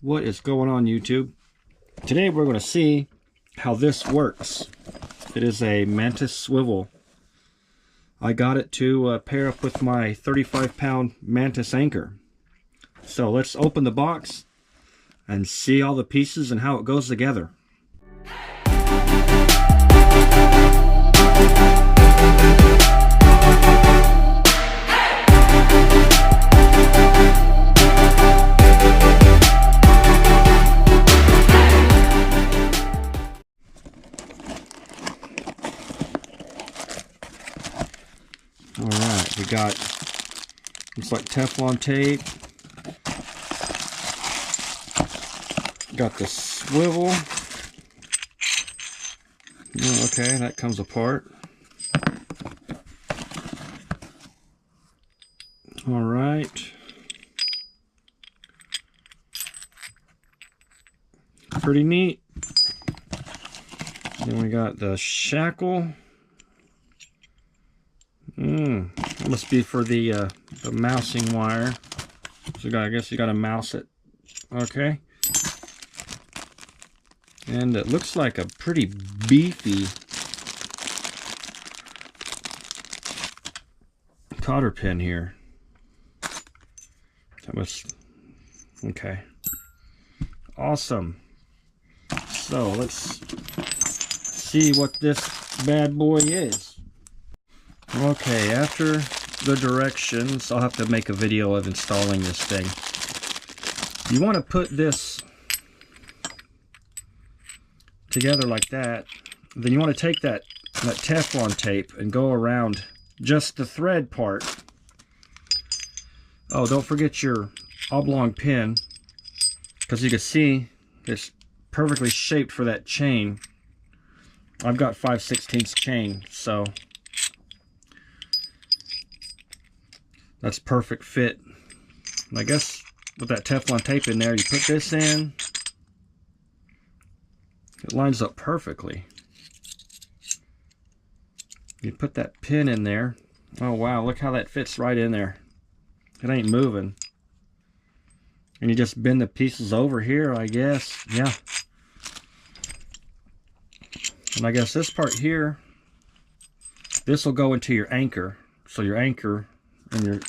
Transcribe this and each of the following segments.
What is going on, YouTube? Today we're going to see how this works. It is a Mantis Swivel. I got it to pair up with my 35-pound Mantis Anchor. So let's open the box and see all the pieces and how it goes together. Alright, we got, looks like Teflon tape. Got the swivel. Oh, okay, that comes apart. Alright. Pretty neat. Then we got the shackle. Must be for the mousing wire. So I guess you got to mouse it. Okay. And it looks like a pretty beefy cotter pin here. That was okay. Awesome. So let's see what this bad boy is. Okay, after the directions, I'll have to make a video of installing this thing. You want to put this together like that. Then you want to take that Teflon tape and go around just the thread part. Oh, don't forget your oblong pin, because you can see it's perfectly shaped for that chain. I've got 5/16 chain, so that's perfect fit. And I guess with that Teflon tape in there, you put this in, it lines up perfectly. You put that pin in there. Oh wow, look how that fits right in there. It ain't moving. And you just bend the pieces over here, I guess. Yeah. And I guess this part here, this will go into your anchor. So your anchor and your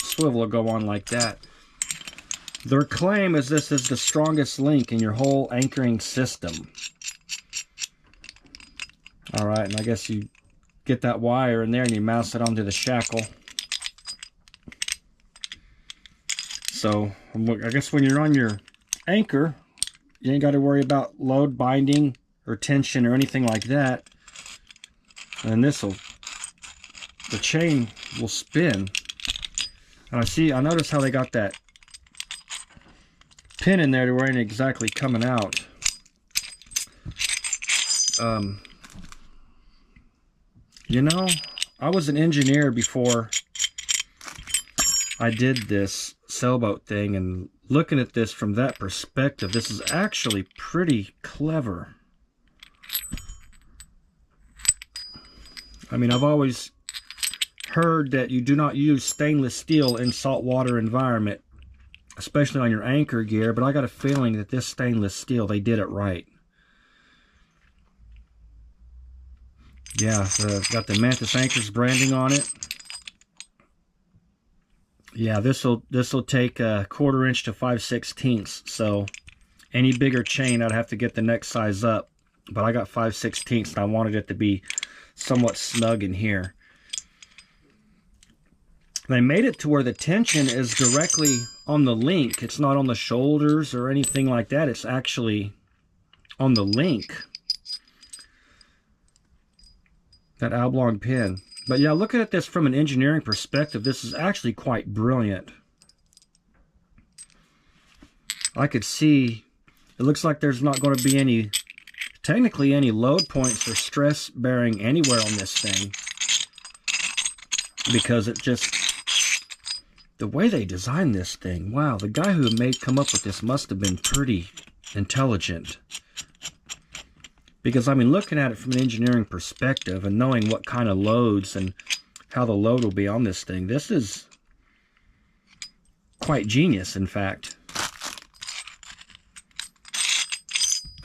swivel will go on like that. Their claim is this is the strongest link in your whole anchoring system. Alright, and I guess you get that wire in there and you mouse it onto the shackle. So, I guess when you're on your anchor, you ain't got to worry about load binding or tension or anything like that. And the chain will spin. And I notice how they got that pin in there to where it ain't exactly coming out. You know, I was an engineer before I did this sailboat thing, and looking at this from that perspective, this is actually pretty clever. I mean, I've always heard that you do not use stainless steel in saltwater environment, especially on your anchor gear, but I got a feeling that this stainless steel, they did it right. Yeah, got the Mantis Anchors branding on it. Yeah, this'll take a 1/4 inch to 5/16. So any bigger chain, I'd have to get the next size up. But I got 5/16, and I wanted it to be somewhat snug in here. They made it to where the tension is directly on the link. It's not on the shoulders or anything like that. It's actually on the link. That oblong pin. But yeah, looking at this from an engineering perspective, this is actually quite brilliant. I could see, it looks like there's not going to be technically any load points or stress bearing anywhere on this thing. Because it just, the way they designed this thing, wow, the guy who come up with this must have been pretty intelligent. Because, I mean, looking at it from an engineering perspective and knowing what kind of loads and how the load will be on this thing, this is quite genius, in fact.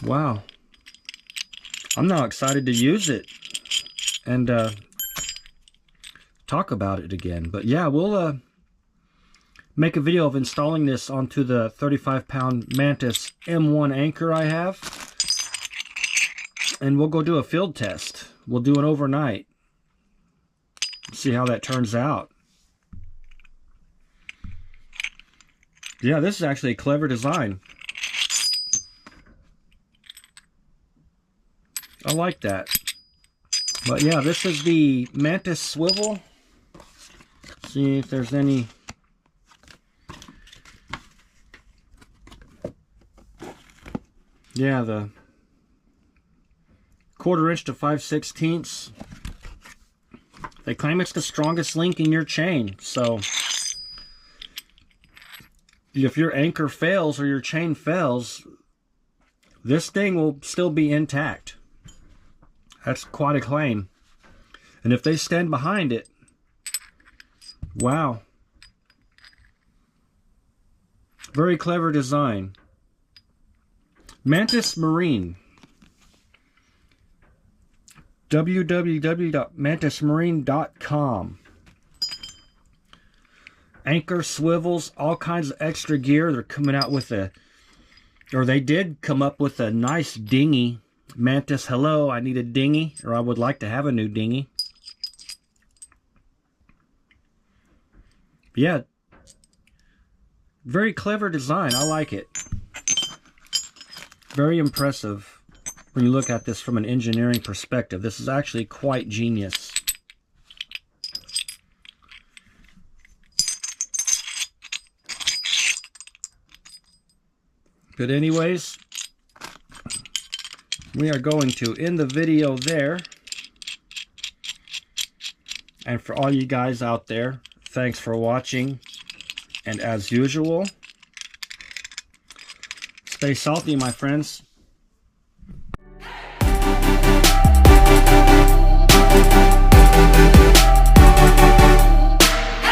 Wow. I'm now excited to use it and talk about it again. But yeah, we'll make a video of installing this onto the 35-pound Mantis M1 anchor I have. And we'll go do a field test. We'll do it overnight. See how that turns out. Yeah, this is actually a clever design. I like that. But yeah, this is the Mantis Swivel. See if there's any. Yeah, the 1/4 inch to 5/16. They claim it's the strongest link in your chain. So if your anchor fails or your chain fails, this thing will still be intact. That's quite a claim. And if they stand behind it, wow. Very clever design. Mantis Marine. www.mantismarine.com. Anchor swivels, all kinds of extra gear. They're coming out with they did come up with a nice dinghy. Mantis, hello, I need a dinghy, or I would like to have a new dinghy. Yeah, very clever design. I like it. Very impressive when you look at this from an engineering perspective. This is actually quite genius. But anyways, we are going to end the video there. And for all you guys out there, thanks for watching. And as usual, stay salty, my friends.